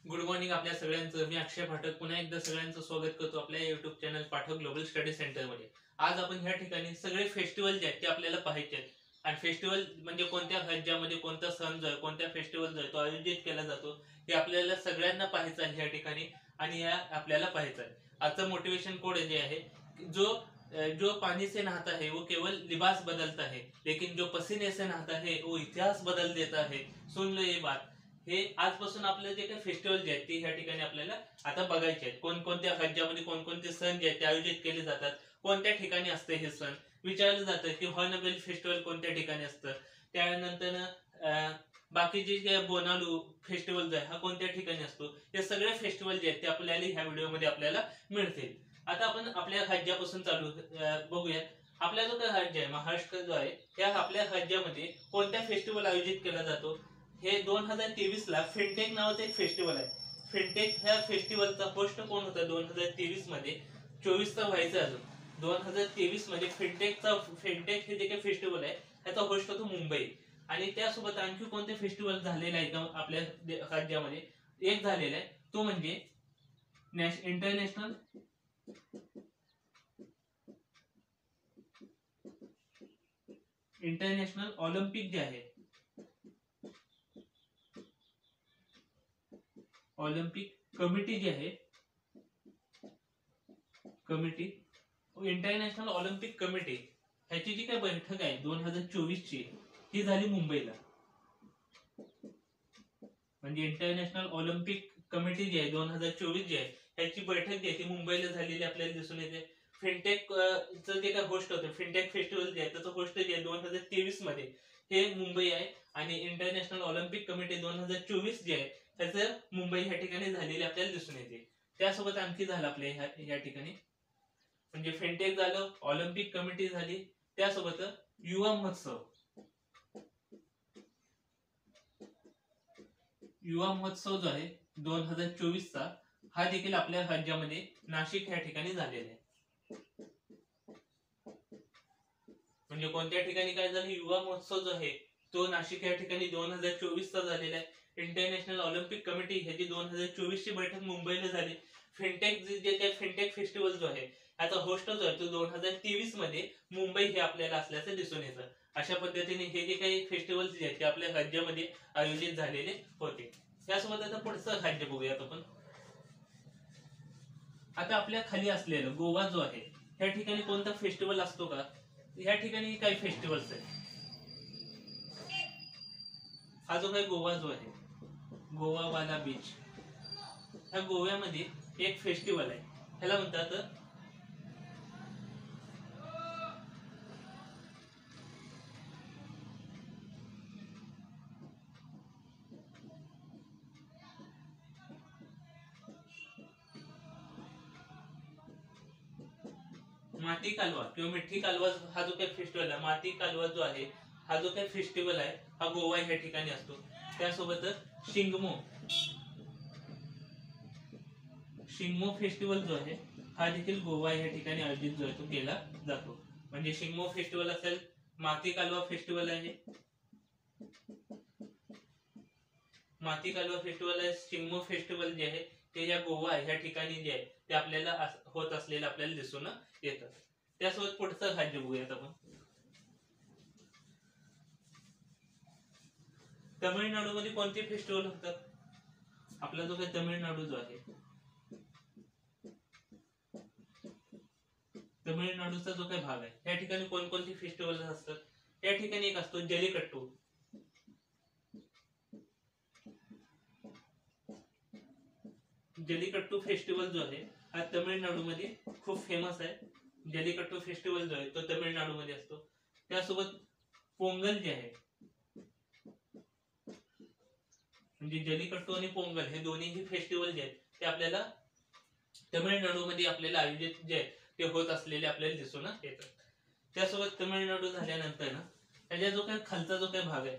Good morning आपल्या सगळ्यांचं. मी अक्षय पाठक पुन्हा एकदा सगळ्यांचं स्वागत करतो आपल्या YouTube channel Pathak global study centre मध्ये. आज आपण ह्या ठिकाणी सगळे फेस्टिवल जे आहेत ते आपल्याला पाहायचे आहेत. आणि फेस्टिवल म्हणजे कोणत्या राज्यामध्ये कोणता सण जो आहे, कोणत्या फेस्टिवल जो आहे तो आयोजित केला जातो हे आपल्याला सगळ्यांना पाहायचं आहे ह्या ठिकाणी. आणि या आपल्याला पाहायचं आहे. आजचं मोटिवेशन कोड जे आहे, जो जो पानी से नहाता है वो केवल लिबास बदलता है, लेकिन जो पसीने से नहाता है वो इतिहास बदल देता है. सुन लो ये बात. हे आजपासून आपले जे काही फेस्टिवल जे आहेत ते ह्या ठिकाणी आपल्याला आता बघायचे आहेत. कोणकोणत्या राज्यामध्ये कोणकोणते सण जे आहेत ते आयोजित केले जातात, कोणत्या ठिकाणी असते हे सण. विचारलं जातं की हॉर्नबिल फेस्टिवल कोणत्या ठिकाणी असतं. त्यानंतर बाकीचे जे बोनालू फेस्टिवल जो आहे हा कोणत्या ठिकाणी असतो. हे सगळे फेस्टिवल जे आहेत ते आपल्याला ह्या व्हिडिओमध्ये आपल्याला मिळतील. आता आपण आपल्या राज्यापासून चालू बघूयात. आपला जो काही राज्य आहे महाराष्ट्र जो आहे, त्या आपल्या राज्यामध्ये कोणत्या फेस्टिवल आयोजित केला जातो. हे 2023 ला फिनटेक नावाचं एक फेस्टिवल आहे. फिनटेक ह्या फेस्टिवलचा होस्ट कोण होता 2023 मध्ये. 24 तर व्हायचं अजून. 2023 मध्ये फिनटेक हे जे काही फेस्टिवल आहे त्याचा होस्ट होतो मुंबई. आणि त्यासोबत आणखी कोणते फेस्टिवल झालेले आहे का आपल्या राज्यामध्ये. एक झालेला आहे तो म्हणजे इंटरनॅशनल ऑलिम्पिक जे आहे, ऑलिम्पिक कमिटी जी आहे, कमिटी इंटरनॅशनल ऑलिम्पिक कमिटी ह्याची जी काही बैठक आहे 2024 ची, ही झाली मुंबईला. म्हणजे इंटरनॅशनल ऑलिम्पिक कमिटी जी आहे 2024 जी आहे ह्याची बैठक जी आहे ती मुंबईला झालेली आपल्याला दिसून येते. फिनटेक चं जे काही होस्ट होतं, फिनटेक फेस्टिवल जे आहे त्याचं होस्ट जे आहे 2023 मध्ये हे मुंबई आहे. आणि इंटरनॅशनल ऑलिम्पिक कमिटी 2024 जे आहे त्याचं मुंबई ह्या ठिकाणी झालेली आपल्याला दिसून येते. त्यासोबत आणखी झालं आपल्या ह्या ठिकाणी, म्हणजे फिनटेक झालं, ऑलिम्पिक कमिटी झाली, त्यासोबत युवा महोत्सव. युवा महोत्सव जो आहे 2024 चा, हा देखील आपल्या राज्यामध्ये नाशिक ह्या ठिकाणी झालेला आहे. म्हणजे कोणत्या ठिकाणी काय झालं, युवा महोत्सव जो आहे तो नाशिक या ठिकाणी 2024 चा झालेला आहे. इंटरनॅशनल ऑलिम्पिक कमिटी ह्याची 2024 ची बैठक मुंबईला झाली. फिनटेक जे काही फिनटेक फेस्टिवल जो आहे याचा होस्ट जो आहे तो 2023 मध्ये मुंबई हे आपल्याला असल्याचं दिसून येतं. अशा पद्धतीने हे जे काही फेस्टिवल्स जे आहेत ते आपल्या राज्यामध्ये आयोजित झालेले होते. त्यासोबत आता पुढचं राज्य बघूयात आपण. आता आपल्या खाली असलेलं गोवा जो आहे, त्या ठिकाणी कोणता फेस्टिवल असतो का. या ठिकाणी काही फेस्टिवल्स आहेत. हा जो काही गोवा जो आहे, गोवा वाला बीच, ह्या गोव्यामध्ये एक फेस्टिवल आहे, ह्याला म्हणतात माती कालवा किंवा मिठी कालवा. हा जो काही फेस्टिवल आहे, माती कालवा जो आहे हा जो काही फेस्टिवल आहे हा गोवा ह्या ठिकाणी असतो. त्यासोबत शिंगमो फेस्टिवल जो आहे हा देखील गोवा या ठिकाणी आयोजित जो आहे तो केला जातो. म्हणजे शिंगमो फेस्टिवल असेल, माती कालवा फेस्टिवल आहे, माती कालवा फेस्टिवल आहे, शिंगमो फेस्टिवल जे आहे ते या गोवा ह्या ठिकाणी जे आहे ते आपल्याला होत असलेलं आपल्याला दिसून येतं. त्यासोबत पुढचं राज्य बघूयात आपण. तमिळनाडूमध्ये कोणते फेस्टिवल होतात. आपला जो काही तमिळनाडू जो आहे, तमिळनाडूचा जो काही भाग आहे त्या ठिकाणी कोणकोणते फेस्टिवल असतात. या ठिकाणी एक असतो जलीकट्टू. जलीकट्टू फेस्टिवल जो आहे हा तमिळनाडूमध्ये खूप फेमस आहे. जलीकट्टू फेस्टिवल जो आहे तो तमिळनाडूमध्ये असतो. त्यासोबत पोंगल जे आहे, म्हणजे जलीकट्टू आणि पोंगल हे दोन्ही फेस्टिवल जे आहेत ते आपल्याला तमिळनाडूमध्ये आपल्याला आयोजित जे आहे ते होत असलेले आपल्याला दिसून येतात. त्यासोबत तमिळनाडू झाल्यानंतर ना, त्याच्या जो काही खालचा जो काही भाग आहे,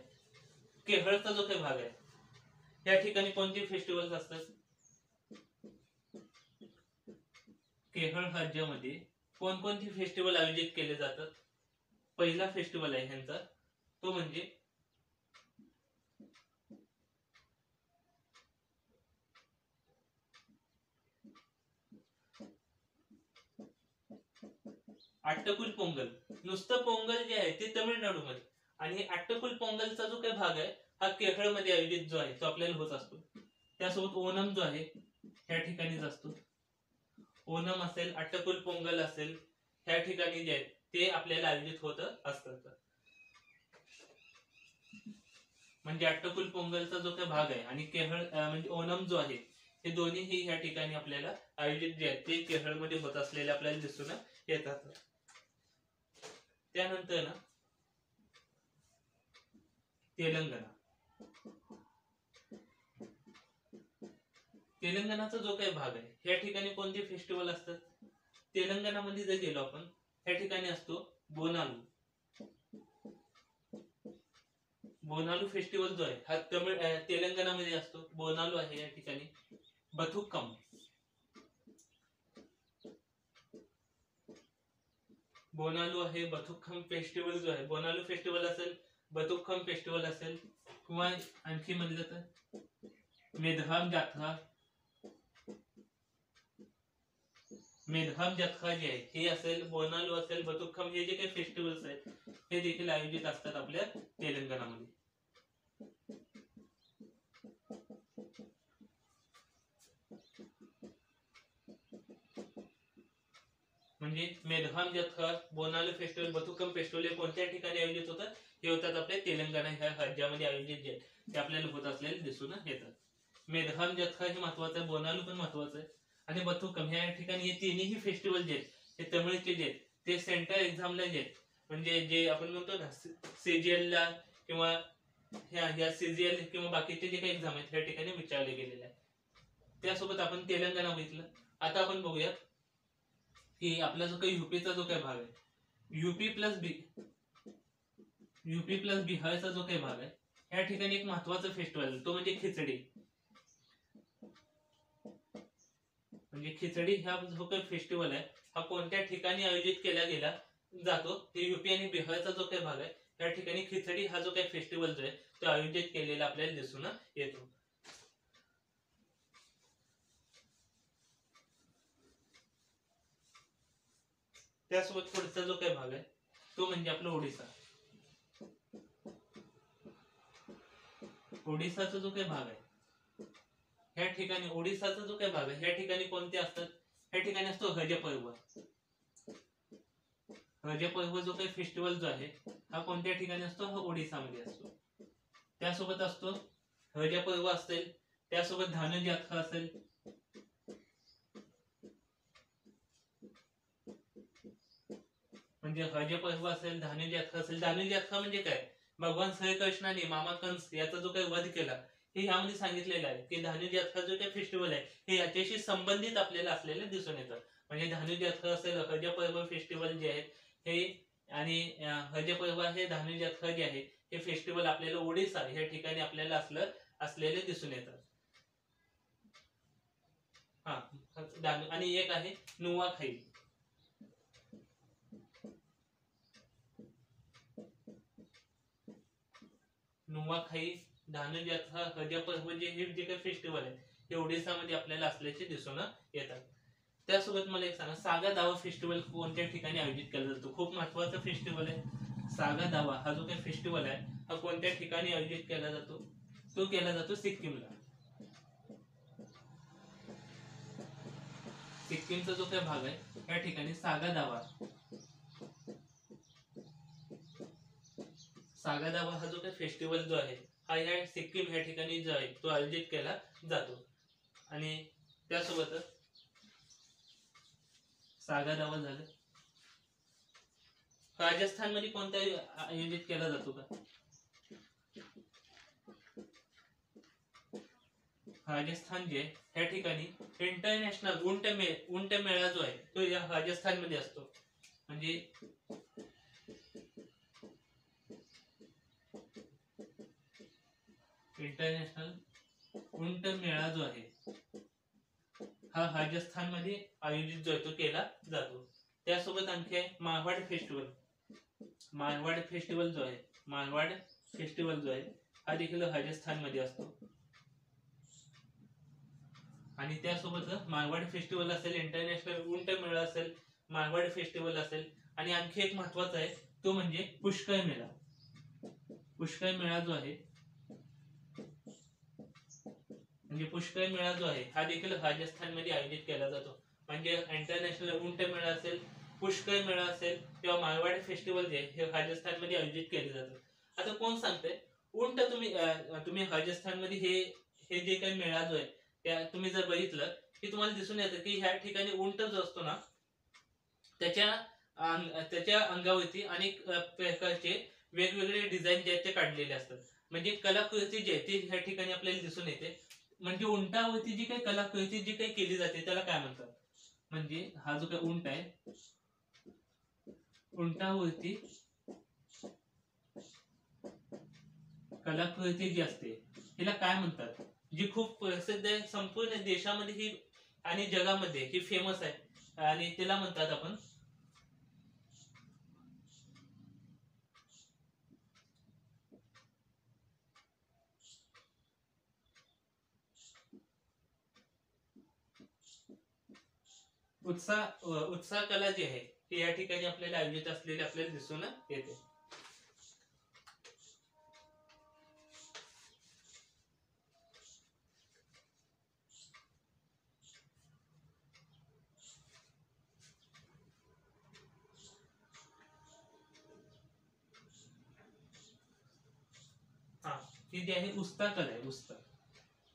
केरळचा जो काही भाग आहे, त्या ठिकाणी कोणते फेस्टिवल्स असतात. केरळ राज्यामध्ये कोणकोणते फेस्टिवल आयोजित केले जातात. पहिला फेस्टिवल आहे ह्यांचा तो म्हणजे अट्टकुल पोंगल, नुसतं पोंगल जे आहे ते तमिळनाडूमध्ये, आणि अट्टकुल पोंगलचा जो काही भाग आहे हा केरळमध्ये आयोजित जो आहे तो आपल्याला होत असतो. त्यासोबत ओणम जो आहे ह्या ठिकाणीच असतो. ओणम असेल, अट्टकुल पोंगल असेल, ह्या ठिकाणी जे आहे ते आपल्याला आयोजित होत असतात. म्हणजे अट्टकुल पोंगलचा जो काही भाग आहे आणि केरळ म्हणजे ओणम जो आहे हे दोन्हीही ह्या ठिकाणी आपल्याला आयोजित जे आहेत ते केरळमध्ये होत असलेले आपल्याला दिसून येतात. त्यानंतर ना तेलंगणा. तेलंगणाचा जो काही भाग आहे या ठिकाणी कोणते फेस्टिवल असतात? तेलंगणामध्ये जर गेलो आपण या ठिकाणी असतो बोनालू. बोनालू फेस्टिवल जो आहे हा तेलंगणामध्ये असतो. बोनालू आहे या ठिकाणी. बथुकम, बोनालू आहे. बथुकम फेस्टिवल जो आहे, बोनालू फेस्टिवल असेल, बथुकम फेस्टिवल असेल, किंवा आणखी म्हणलं तर मेधगाम जत्रा. मेधगाम जत्रा जे आहे हे असेल, बोनालू असेल, बथुकम, हे जे काही फेस्टिवल्स आहेत हे देखील आयोजित असतात आपल्या तेलंगणामध्ये. म्हणजे मेधगाम जत्रा, बोनालू फेस्टिवल, बथुकम फेस्टिवल हे कोणत्या ठिकाणी आयोजित होतात? हे होतात आपल्या तेलंगणा ह्या राज्यामध्ये आयोजित जे ते आपल्याला होत असलेले दिसून येतात. मेधगाम जत्रा हे महत्वाचं आहे, बोनालू पण महत्वाचं आहे, आणि बथुकम ह्या ठिकाणी हे तिन्ही फेस्टिवल जे आहेत हे तमिळचे जे ते सेंट्रल एक्झामला जे म्हणजे जे आपण म्हणतो ना सीजीएल ला किंवा ह्या सीजीएल किंवा बाकीचे जे काही एक्झाम आहेत त्या ठिकाणी विचारले गेलेले आहे. त्यासोबत आपण तेलंगणा बघितलं. आता आपण बघूया की आपला जो काही युपीचा जो काही भाग आहे, युपी प्लस बिहारचा जो काही भाग आहे या ठिकाणी एक महत्वाचा फेस्टिवल तो म्हणजे खिचडी. म्हणजे खिचडी हा जो काही फेस्टिवल आहे हा कोणत्या ठिकाणी आयोजित केला गेला जातो? ते युपी आणि बिहारचा जो काही भाग आहे त्या ठिकाणी खिचडी हा जो काही फेस्टिवल जो आहे तो आयोजित केलेला आपल्याला दिसून येतो. त्यासोबत पुढचा जो काही भाग आहे तो म्हणजे आपला ओडिसा. ओडिसाचा जो काही भाग आहे ह्या ठिकाणी, ओडिसाचा जो काही भाग आहे ह्या ठिकाणी कोणते असतात? ह्या ठिकाणी असतो हज पर्व. हज पर्व जो काही फेस्टिवल जो आहे हा कोणत्या ठिकाणी असतो? हा ओडिसामध्ये असतो. त्यासोबत असतो हज पर्व असेल, त्यासोबत धानू यात्रा असेल, म्हणजे हज पर्व असेल, धानू यात्रा असेल. धानू यात्रा म्हणजे काय? भगवान श्रीकृष्णाने मामा कंस याचा जो काही वध केला हे यामध्ये सांगितलेलं आहे की धानू यात्रा जो काही फेस्टिवल आहे हे याच्याशी संबंधित आपल्याला असलेले दिसून येतं. म्हणजे धानू यात्रा असेल, हज पर्व फेस्टिवल जे आहेत हे, आणि हज पर्व हे, धानू यात्रा जे आहे हे फेस्टिवल आपल्याला ओडिसा या ठिकाणी आपल्याला असलेले दिसून येतात. हा, आणि एक आहे नुआखाई. नुआखाई, धानू यात्रा, हज पर्व हे जे काही फेस्टिवल आहे हे ओडिसामध्ये आपल्याला असल्याचे दिसून येतात. त्यासोबत मला एक सांगा, सागा दावा फेस्टिवल कोणत्या ठिकाणी आयोजित केला जातो? खूप महत्वाचा फेस्टिवल आहे सागा दावा हा जो काही फेस्टिवल आहे हा कोणत्या ठिकाणी आयोजित केला जातो? तो केला जातो सिक्कीमला. सिक्कीमचा जो काही भाग आहे त्या ठिकाणी सागा दावा हा जो काही फेस्टिवल जो आहे हा या सिक्कीम ह्या ठिकाणी जो आहे तो आयोजित केला जातो. आणि त्यासोबत सागा दावा झालं. राजस्थान मध्ये कोणता आयोजित केला जातो का? राजस्थान जे त्या ठिकाणी इंटरनॅशनल उंट मेळा जो आहे तो या राजस्थान मध्ये असतो. म्हणजे इंटरनॅशनल उंट मेळा जो आहे हा राजस्थान मध्ये आयोजित जो आहे तो केला जातो. त्यासोबत आणखी आहे मारवाड फेस्टिवल. मारवाड फेस्टिवल जो आहे हा देखील राजस्थान मध्ये असतो. आणि त्यासोबत मारवाड फेस्टिवल असेल, इंटरनॅशनल उंट मेळा असेल, मारवाड फेस्टिवल असेल, आणि आणखी एक महत्वाचा आहे तो म्हणजे पुष्कर मेळा. पुष्कर मेळा जो आहे म्हणजे पुष्कर मेळा जो आहे हा देखील राजस्थान मध्ये आयोजित केला जातो. म्हणजे इंटरनॅशनल उंट मेळा असेल, पुष्कर मेळा असेल किंवा मारवाडी फेस्टिवल जे हे राजस्थान मध्ये आयोजित केले जातात. आता कोण सांगतंय उंट तुम्ही राजस्थान मध्ये हे जे काही मेळा जो आहे त्या तुम्ही जर बघितलं की तुम्हाला दिसून येतं की ह्या ठिकाणी उंट जो असतो ना त्याच्या अंगावरती अनेक प्रकारचे वेगवेगळे डिझाईन जे आहेत ते काढलेले असतात. म्हणजे कलाकृती जी आहे ती ह्या ठिकाणी आपल्याला दिसून येते. म्हणजे उंटावरती जी काही कलाकृती जी काही केली जाते त्याला काय म्हणतात, म्हणजे हा जो काही उंट आहे उंटावरती कलाकृती जी असते तिला काय म्हणतात, जी खूप प्रसिद्ध आहे संपूर्ण देशामध्ये ही आणि जगामध्ये ही फेमस आहे आणि तिला म्हणतात आपण उत्साह कला जी आहे ती या ठिकाणी आपल्याला आयोजित असलेली आपल्याला दिसून येते. हा ही जी आहे उस्ता कला आहे. उस्ता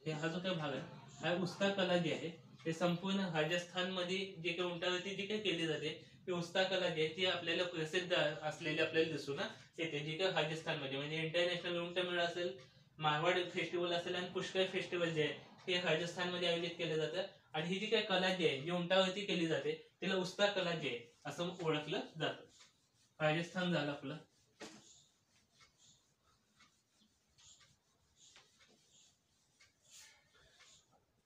हे हा जो काही भाग आहे हा उस्ता कला जी आहे ते संपूर्ण राजस्थान मध्ये जे काही उंटावरती जी काही केली जाते ती उस्ता कला जी आहे ती आपल्याला प्रसिद्ध असलेली आपल्याला दिसून येते. जी काही राजस्थान मध्ये म्हणजे इंटरनॅशनल उंट मेळा असेल, मारवाड फेस्टिवल असेल आणि पुष्कर फेस्टिवल जे आहे ते राजस्थान मध्ये आयोजित केले जातं. आणि ही जी काही कला जी आहे जी उंटावरती केली जाते तिला उस्ता कला जी आहे असं ओळखलं जातं. राजस्थान झालं आपलं.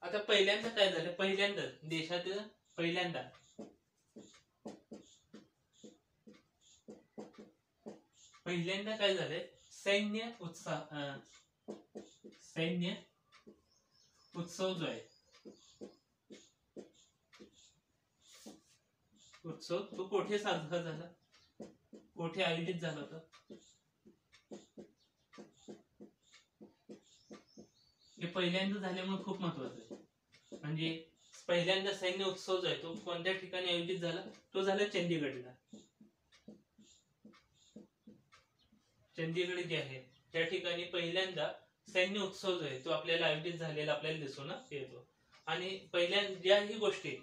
आता पहिल्यांदा काय झालं, पहिल्यांदा देशातील पहिल्यांदा काय झालंय, सैन्य उत्सव जो आहे उत्सव तो कोठे साजरा झाला, कोठे आयोजित झाला होता, हे पहिल्यांदा झाल्यामुळे खूप महत्वाचं आहे. म्हणजे पहिल्यांदा सैन्य उत्सव जो आहे तो कोणत्या ठिकाणी आयोजित झाला, तो झाला चंदीगडला. चंदीगड जे आहे त्या ठिकाणी पहिल्यांदा सैन्य उत्सव जो आहे तो आपल्याला आयोजित झालेला आपल्याला दिसून येतो. आणि पहिल्यांदा ज्याही गोष्टी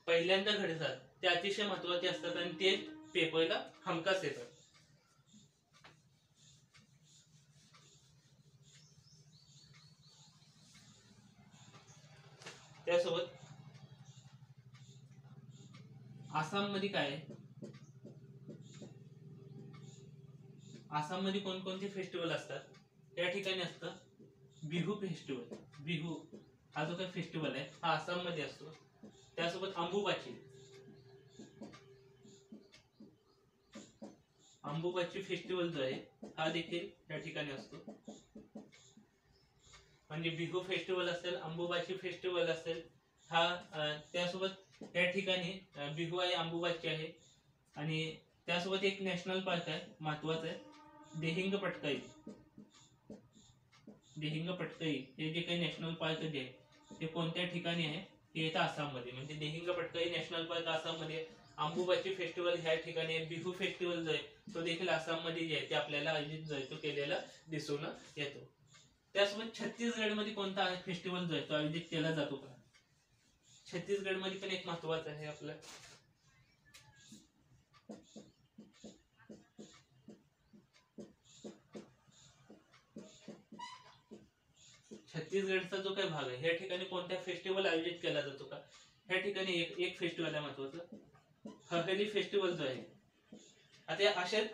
पहिल्यांदा घडतात ते अतिशय महत्वाचे असतात आणि ते पेपरला हमखास येतात. त्यासोबत आसाम मध्ये काय आहे, आसाम मध्ये कोणकोणते फेस्टिवल असतात, त्या ठिकाणी असतं बिहू फेस्टिवल. बिहू हा जो काही फेस्टिवल आहे हा आसाम मध्ये असतो. त्यासोबत अंबुबाची फेस्टिवल जो आहे हा देखील त्या ठिकाणी असतो. म्हणजे बिहू फेस्टिवल असेल, अंबुबाची फेस्टिवल असेल, हा त्यासोबत त्या ठिकाणी बिहू आहे, अंबुबाची आहे. आणि त्यासोबत एक नॅशनल पार्क आहे महत्वाचं आहे, दिहिंग पटकाई. दिहिंग पटकाई हे जे काही नॅशनल पार्क जे आहे ते कोणत्या ठिकाणी आहे, ते येतं आसाम मध्ये. म्हणजे दिहिंग पटकाई नॅशनल पार्क आसाम मध्ये, अंबुबाची फेस्टिवल ह्या ठिकाणी, बिहू फेस्टिवल जो आहे तो देखील आसाम मध्ये जे आहे ते आपल्याला आयोजित जो आहे तो केलेला दिसून येतो. त्यासोबत छत्तीसगड मध्ये कोणता फेस्टिवल जो आहे तो आयोजित केला जातो का, छत्तीसगड मध्ये पण एक महत्वाचं आहे आपलं. छत्तीसगडचा जो काही भाग आहे या ठिकाणी कोणत्या फेस्टिवल आयोजित केला जातो का, ह्या ठिकाणी एक फेस्टिवल आहे महत्वाचं, हरली फेस्टिवल जो आहे. आता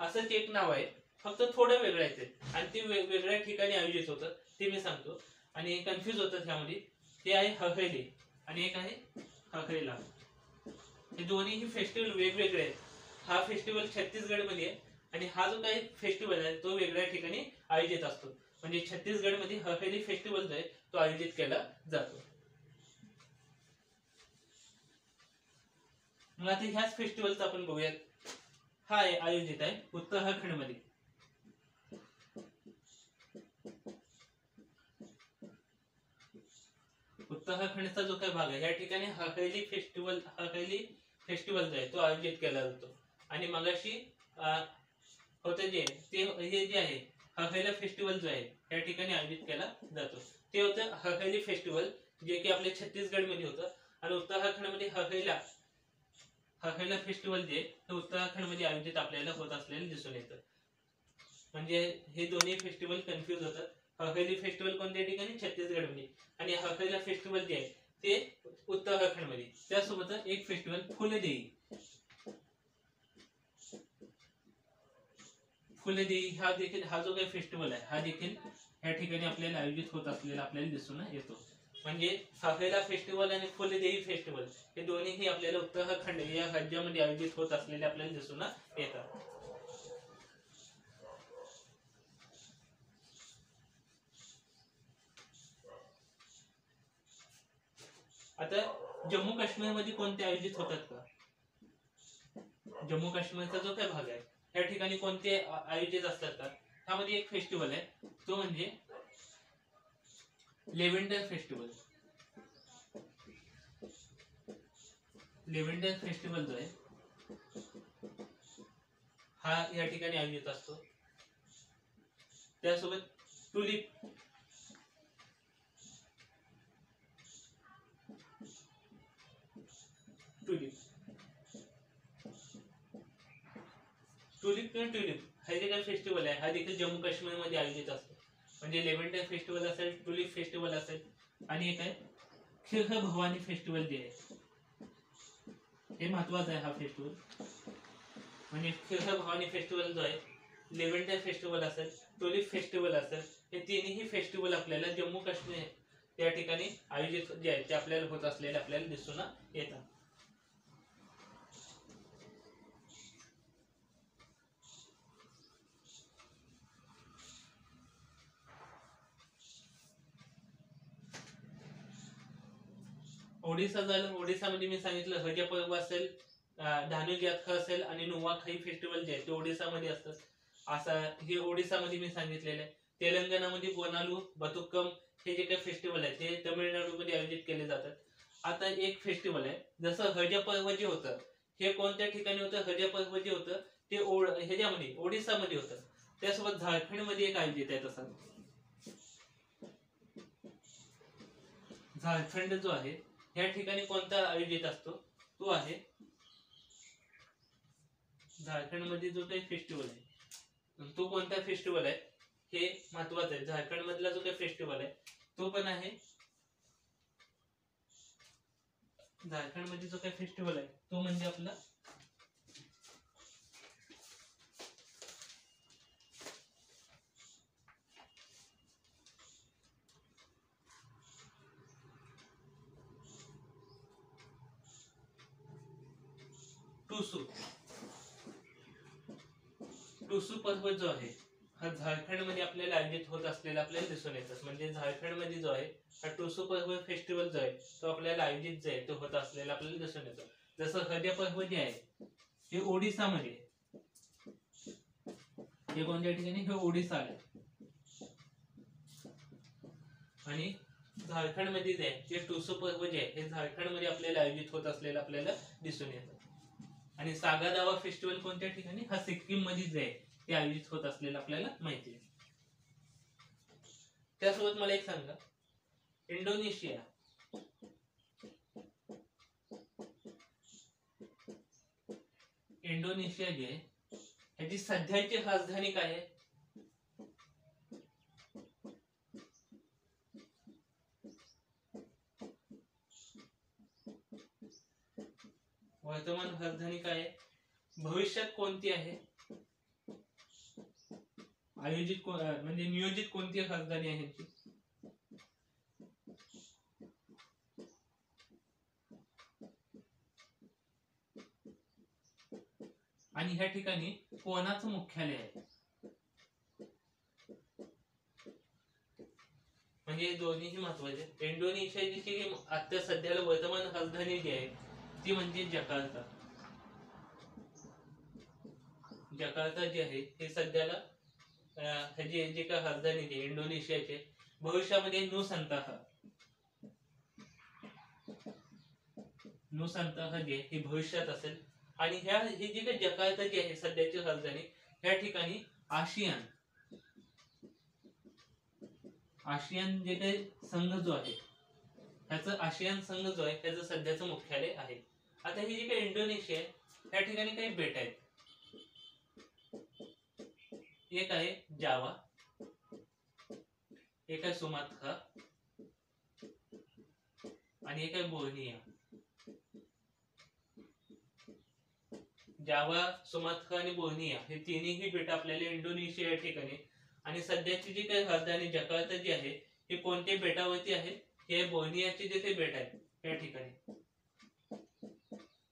असंच एक नाव आहे फक्त थोडं वेगळं आहे ते आणि ते वेगवेगळ्या ठिकाणी आयोजित होतं ते मी सांगतो. आणि कन्फ्युज होतं त्यामध्ये, ते आहे हवेली आणि एक आहे हवेला. हे दोन्ही फेस्टिवल वेगवेगळे आहेत. हा फेस्टिवल छत्तीसगड मध्ये आहे आणि हा जो काही फेस्टिवल आहे तो वेगळ्या ठिकाणी आयोजित असतो. म्हणजे छत्तीसगड मध्ये हवेली फेस्टिवल जो आहे तो आयोजित केला जातो. मग आता ह्याच फेस्टिवलचा आपण बघूयात, हा आयोजित आहे उत्तराखंड मध्ये. उत्तराखंडचा जो काही भाग आहे या ठिकाणी हकेली फेस्टिवल जो आहे तो आयोजित केला जातो. आणि मगाशी होते ते हे जे आहे हकेला फेस्टिवल जो आहे या ठिकाणी आयोजित केला जातो ते होतं हकेली फेस्टिवल, जे की आपल्या छत्तीसगड मध्ये होतं. आणि उत्तराखंड मध्ये हकेला फेस्टिवल जे ते उत्तराखंड मध्ये आयोजित आपल्याला होत असलेलं दिसून येतं. म्हणजे हे दोन्ही फेस्टिवल कन्फ्युज होतात. हकेली फेस्टिवल कोणत्या ठिकाणी? छत्तीसगड मध्ये. आणि हकेला फेस्टिवल जे आहे ते उत्तराखंड मध्ये. त्यासोबत एक फेस्टिवल फुलदेई हा जो काही फेस्टिवल आहे हा देखील या ठिकाणी आपल्याला आयोजित होत असलेला आपल्याला दिसून येतो. म्हणजे हकेला फेस्टिवल आणि फुलदेई फेस्टिवल हे दोन्हीही आपल्याला उत्तराखंड या राज्यामध्ये आयोजित होत असलेले आपल्याला दिसून येतात. आता जम्मू काश्मीर मध्ये कोणते आयोजित होतात का? जम्मू काश्मीरचा जो काही भाग आहे त्या ठिकाणी कोणते आयोजित असतात का? त्यामध्ये एक फेस्टिवल आहे तो म्हणजे लेव्हेंडर फेस्टिवल. लेव्हेंडर फेस्टिवल जो आहे हा या ठिकाणी आयोजित असतो. त्यासोबत टुलिप हा जे काही फेस्टिवल आहे हा देखील जम्मू काश्मीर मध्ये आयोजित असतो. म्हणजे लेव्हेंडर फेस्टिवल असेल, टुलिप फेस्टिवल असेल, आणि एक आहे खिर भवानी फेस्टिवल जे आहे हे महत्वाचं आहे. हा फेस्टिवल म्हणजे खिर भवानी फेस्टिवल जो आहे, लेव्हेंडर फेस्टिवल असेल, टुलिप फेस्टिवल असेल, हे तिन्ही फेस्टिवल आपल्याला जम्मू काश्मीर या ठिकाणी आयोजित जे आहे ते आपल्याला होत असलेले आपल्याला दिसून येतात. ओडिसा झालं. ओडिसामध्ये मी सांगितलं हज पर्व असेल, धानुक यात्रा असेल, आणि नुवाखाई फेस्टिवल जे आहे ते ओडिसामध्ये असतं. असं हे ओडिसामध्ये मी सांगितलेलं आहे. तेलंगणामध्ये बोनालू बतुक्कम हे जे काही फेस्टिवल आहे ते तमिळनाडूमध्ये आयोजित केले जातात. आता एक फेस्टिवल आहे जसं हज पर्व जे होतं हे कोणत्या ठिकाणी होतं? हज पर्व जे होतं ते ह्याच्यामध्ये ओडिसामध्ये होतं. त्यासोबत झारखंडमध्ये एक आयोजित आहे. तसं झारखंड जो आहे या ठिकाणी कोणता आयोजित असतो? तो आहे झारखंड मध्ये जो काही फेस्टिवल आहे तो कोणता फेस्टिवल आहे हे महत्वाचं आहे. झारखंड मधला जो काही फेस्टिवल आहे तो पण आहे, झारखंड मध्ये जो काही फेस्टिवल आहे तो म्हणजे आपला टुसू पर्व जो आहे हा झारखंड मध्ये आपल्याला आयोजित होत असलेला आपल्याला दिसून येतात. म्हणजे झारखंड मध्ये जो आहे हा टुसू पर्व फेस्टिवल जो आहे तो आपल्याला आयोजित जे आहे तो होत असलेला आपल्याला दिसून येतो. जसं हज पर्व जे आहे हे ओडिसामध्ये, हे कोणत्या ठिकाणी? हे ओडिसा आहे. आणि झारखंड मध्ये जे आहे ते टुसू पर्व जे आहे हे झारखंड मध्ये आपल्याला आयोजित होत असलेलं आपल्याला दिसून येतं. आणि सागा दावा फेस्टिवल कोणत्या ठिकाणी? हा सिक्कीम मध्ये जे आहे ते आयोजित होत असलेलं आपल्याला माहिती आहे. त्यासोबत मला एक सांगा, इंडोनेशिया जे आहे ह्याची सध्याची राजधानी काय आहे? वर्तमान राजधानी काय आहे? भविष्यात कोणती आहे? म्हणजे नियोजित कोणती राजधानी आहे ह्याची? आणि ह्या ठिकाणी कोणाचं मुख्यालय आहे? म्हणजे दोन्हीही महत्वाचे. इंडोनेशियाची जी आता सध्याला वर्तमान राजधानी जी आहे ती म्हणजे जकार्ता. जकार्ता जे आहे हे सध्याला ह्याची जे काय राजधानी आहे इंडोनेशियाचे भविष्यामध्ये नुसंताह जे हे भविष्यात असेल आणि ही जी काही जकार्ता जी आहे सध्याची राजधानी ह्या ठिकाणी आशियान जे काही संघ जो आहे ह्याचं आशियान संघ जो आहे त्याचं सध्याचं मुख्यालय आहे. आता ही जी काही इंडोनेशिया आहे त्या ठिकाणी काही बेट आहेत. एक आहे जावा, एक आहे सुमात्रा आणि एक आहे बोर्निया. जावा, सुमात्रा आणि बोर्निया हे तिन्ही बेट आपल्याला इंडोनेशिया या ठिकाणी आणि सध्याची जी काही राजधानी जकार्ता जी आहे ही कोणत्या बेटावरती आहे? हे बोर्नियाचे जे ते बेट आहे त्या ठिकाणी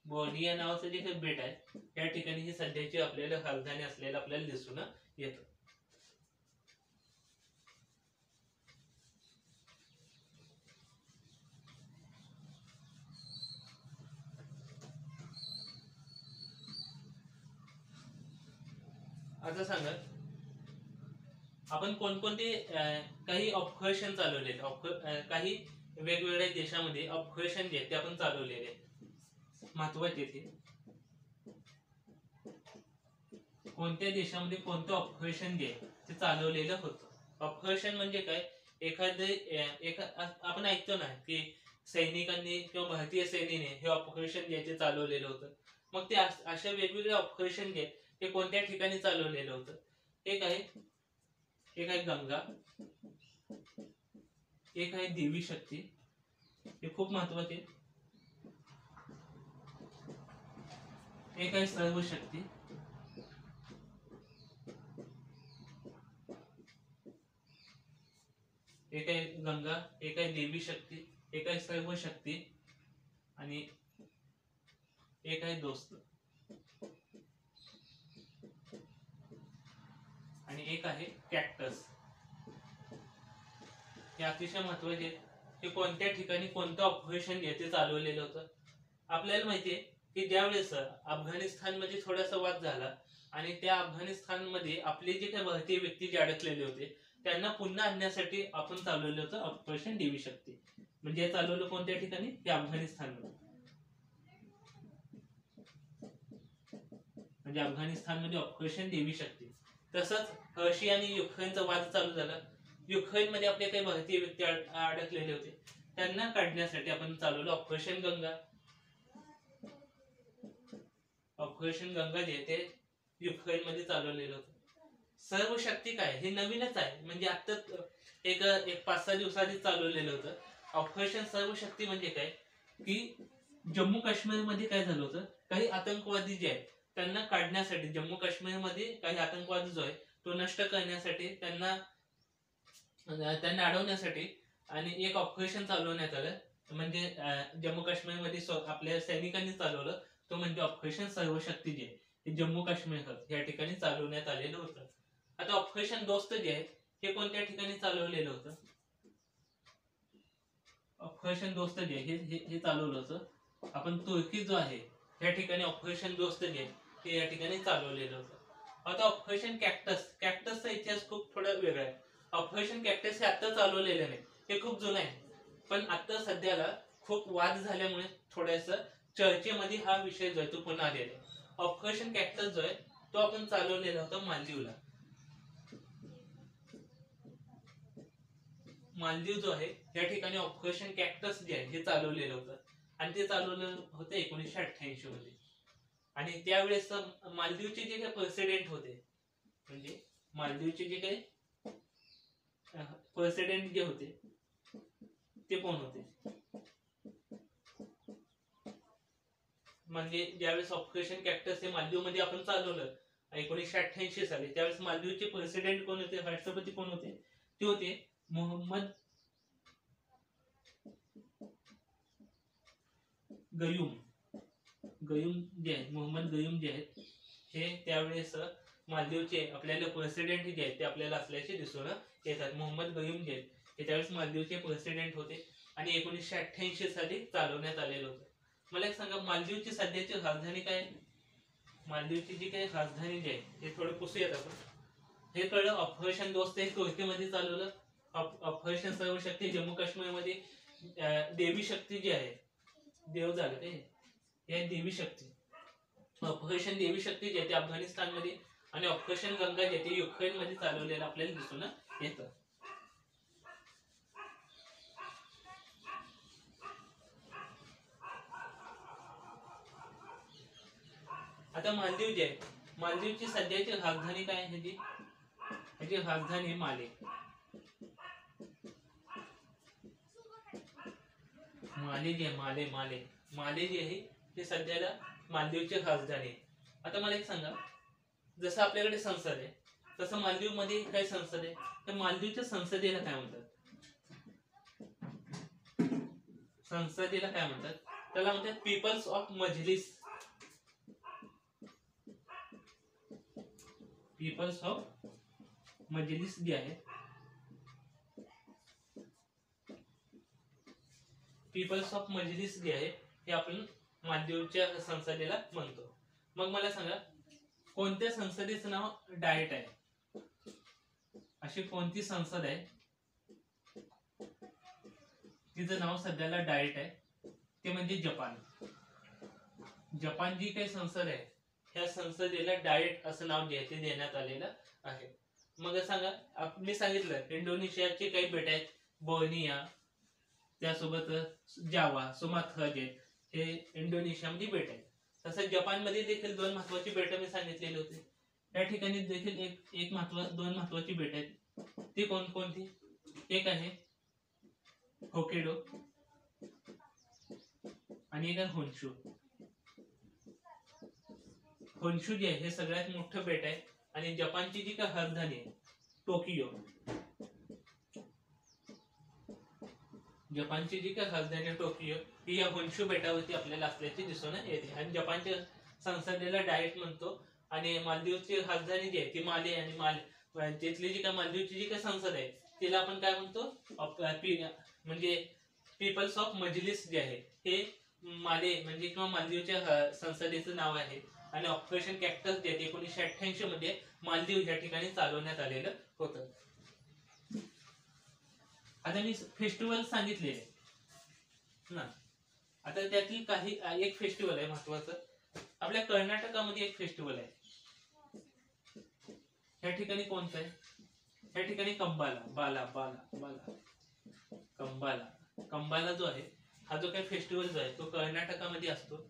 बोर्निया नावाचं जे काही बेट आहे त्या ठिकाणी ही सध्याची आपल्याला राजधानी असलेलं आपल्याला दिसून येतं. आता सांगा आपण कोणकोणते काही ऑपरेशन चालवलेले काही वेगवेगळ्या देशामध्ये ऑपरेशन जे ते आपण चालवलेले महत्वाचे ते कोणत्या देशामध्ये कोणतं ऑपरेशन जे ते चालवलेलं होतं. ऑपरेशन म्हणजे काय? आपण ऐकतो ना की सैनिकांनी किंवा भारतीय सेनेने हे ऑपरेशन जे ते चालवलेलं होतं. मग ते अशा वेगवेगळे ऑपरेशन जे ते कोणत्या ठिकाणी चालवलेलं होतं? एक आहे गंगा, एक आहे देवी शक्ती, हे खूप महत्वाचे. एक आहे सर्व शक्ती, एक आहे गंगा, एक आहे देवी शक्ती, एक आहे सर्व शक्ती आणि एक आहे दोस्त आणि एक आहे कॅक्टस. हे अतिशय महत्वाचे की कोणत्या ठिकाणी कोणतं ऑपरेशन ते चालवलेलं होतं. आपल्याला माहितीये की ज्यावेळेस अफगाणिस्तानमध्ये थोडासा वाद झाला आणि त्या अफगाणिस्तानमध्ये आपले जे काही भारतीय व्यक्ती जे अडकलेले होते त्यांना पुन्हा आणण्यासाठी आपण चालवलं होतं ऑपरेशन देवी शक्ती. म्हणजे चालवलं कोणत्या ठिकाणी? ते अफगाणिस्तानमध्ये. म्हणजे अफगाणिस्तानमध्ये ऑपरेशन देवी शक्ती. तसंच रशिया आणि युक्रेनचा वाद चालू झाला. युक्रेन मध्ये आपले काही भारतीय व्यक्ती अडकलेले होते त्यांना काढण्यासाठी आपण चालवलं ऑपरेशन गंगा. ऑपरेशन गंगा जे ते युक्रेन मध्ये चालवलेलं होतं. सर्व शक्ती काय? हे नवीनच आहे. म्हणजे आता एक 5-6 दिवसाआधी चालवलेलं होतं ऑपरेशन सर्व शक्ती. म्हणजे काय की जम्मू काश्मीर मध्ये काय झालं होतं, काही आतंकवादी जे आहेत त्यांना काढण्यासाठी, जम्मू काश्मीर मध्ये काही आतंकवादी जो आहे तो नष्ट करण्यासाठी, त्यांना अडवण्यासाठी आणि एक ऑपरेशन चालवण्यात आलं. म्हणजे जम्मू काश्मीर मध्ये आपल्या सैनिकांनी चालवलं. तो म्हणजे ऑपरेशन सर्व शक्ती जे आहे जम्मू काश्मीर या ठिकाणी चालवण्यात आलेलं होतं. आता ऑपरेशन दोस्त जे आहे हे कोणत्या ठिकाणी चालवलेलं होतं? ऑपरेशन दोस्त जे हे चालवलं होतं आपण तुर्की जो आहे या ठिकाणी ऑपरेशन दोस्त जे हे या ठिकाणी चालवलेलं होतं. आता ऑपरेशन कॅक्टसचा इतिहास खूप थोडा वेगळा आहे. ऑपरेशन कॅक्टस हे आता चालवलेलं नाही, हे खूप जुनं आहे. पण आता सध्याला खूप वाद झाल्यामुळे थोडस चर्चेमध्ये हा विषय जो आहे तो पुन्हा आलेला आहे. ऑपरेशन कॅक्टस जो आहे तो आपण चालवलेला होता मालदीवला. मालदीव जो आहे या ठिकाणी ऑपरेशन कॅक्टस जे आहे हे चालवलेलं होतं आणि ते चालवलं होतं 1988 मध्ये. आणि त्यावेळेस मालदीवचे जे काही प्रेसिडेंट होते, म्हणजे मालदीवचे जे काही प्रेसिडेंट जे होते ते कोण होते? म्हणजे ज्यावेळेस ऑपरेशन कॅक्टस हे मालदीव मध्ये आपण चालवलं 1988 साली, त्यावेळेस मालदीवचे प्रेसिडेंट कोण होते, राष्ट्रपती कोण होते? ते होते मोहम्मद गयूम जे आहेत, मोहम्मद गयूम जे आहेत हे त्यावेळेस मालदीवचे आपल्याला प्रेसिडेंट जे आहेत ते आपल्याला असल्याचे दिसून येतात. मोहम्मद गयूम जे आहेत हे त्यावेळेस मालदीवचे प्रेसिडेंट होते आणि 1988 साली चालवण्यात आलेलं होतं. मला एक सांगा, मालदीवची सध्याची राजधानी काय? मालदीवची जी काही राजधानी जी आहे हे थोडं पुसूयात आपण. हे कळलं. ऑपरेशन दोस्त हे तुर्कीमध्ये चालवलं. ऑपरेशन सर्वशक्ती जम्मू काश्मीरमध्ये देवी शक्ती जी आहे, देव झालं ते हे देवी शक्ती. ऑपरेशन देवी शक्ती जे आहे ते अफगाणिस्तानमध्ये आणि ऑपरेशन गंगा जे ते युक्रेन मध्ये चालवलेलं आपल्याला दिसून येतं. आता मालदीव जे आहे, मालदीवची सध्याची राजधानी काय आहे? ह्याची राजधानी माले. माले जे माले माले माले जे आहे ते सध्याला मालदीवची राजधानी आहे. आता मला एक सांगा, जसं आपल्याकडे संसद आहे तसं मालदीव मध्ये काय संसद आहे? तर मालदीवच्या संसदेला काय म्हणतात? संसदेला काय म्हणतात? त्याला म्हणतात peoples of Majlis. Peoples of Majlis जे आहे, पीपल्स ऑफ मजलिस जे आहे हे आपण मालदीवच्या संसदेला म्हणतो. मग मला सांगा, कोणत्या संसदेचं नाव डाएट आहे? अशी कोणती संसद आहे तिचं नाव सध्याला डाएट आहे? ते म्हणजे जपान. जपान जी काही संसद आहे ह्या संसदेला डाएट असं नाव जे आहे ते देण्यात आलेलं आहे. मग सांगा, मी सांगितलं इंडोनेशियाचे काही बेट आहेत, बोर्निया, त्यासोबत जावा, सुमात्रा जे हे इंडोनेशियामध्ये बेट आहेत. तसंच जपानमध्ये देखील दोन महत्वाची बेटं मी सांगितलेली होती. या ठिकाणी देखील दोन महत्वाची बेट आहेत. ती कोणकोणती? एक आहे होकेडो आणि एक आहे होन्शू. होन्शू जे आहे हे सगळ्यात मोठं बेट आहे आणि जपानची जी काही राजधानी आहे टोकियो, जपानची जी काही राजधानी टोकियो ही या होन्शू बेटावरती आपल्याला असल्याचे दिसून येते. आणि जपानच्या संसदेला डाएट म्हणतो. आणि मालदीवची राजधानी जी आहे ती माले, आणि तिथली जी काय मालदीवची जी काही संसद आहे तिला आपण काय म्हणतो? म्हणजे पीपल्स ऑफ मजलिस जे आहे हे माले म्हणजे किंवा मालदीवच्या संसदेचं नाव आहे. आणि ऑपरेशन कॅक्टस जे 1988 मध्ये मालदीव या ठिकाणी चालवण्यात आलेलं होतं. आता मी फेस्टिवल सांगितले ना, आता त्यातील काही एक फेस्टिवल आहे महत्वाचं. आपल्या कर्नाटकामध्ये एक फेस्टिवल आहे. या ठिकाणी कोणतं आहे? या ठिकाणी कंबाला बाला बाला बाला कंबाला जो आहे हा जो काही फेस्टिवल जो आहे तो कर्नाटकामध्ये असतो.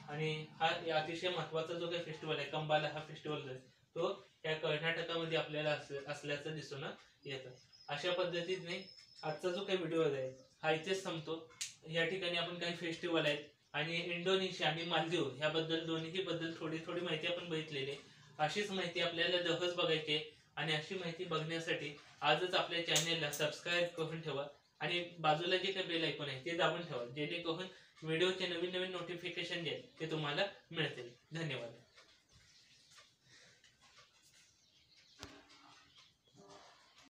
आणि हा अतिशय महत्वाचा जो काही फेस्टिवल आहे कंबाला हा फेस्टिवल जो आहे तो या कर्नाटकामध्ये आपल्याला असल्याचं दिसून येतं. अशा पद्धतीने आजचा जो काही व्हिडिओ आहे हा इथेच संपतो. या ठिकाणी आपण काही फेस्टिवल आहेत आणि इंडोनेशिया आणि मालदीव ह्याबद्दल दोन्ही बद्दल थोडी माहिती आपण बघितलेली आहे. अशीच माहिती आपल्याला दररोज बघायची आहे आणि अशी माहिती बघण्यासाठी आजच आपल्या चॅनेलला सबस्क्राईब करून ठेवा आणि बाजूला जे काही बेल आयकॉन आहे ते दाबून ठेवा, जेणेकरून व्हिडिओचे नवीन नोटिफिकेशन जे आहे ते तुम्हाला मिळतील. धन्यवाद.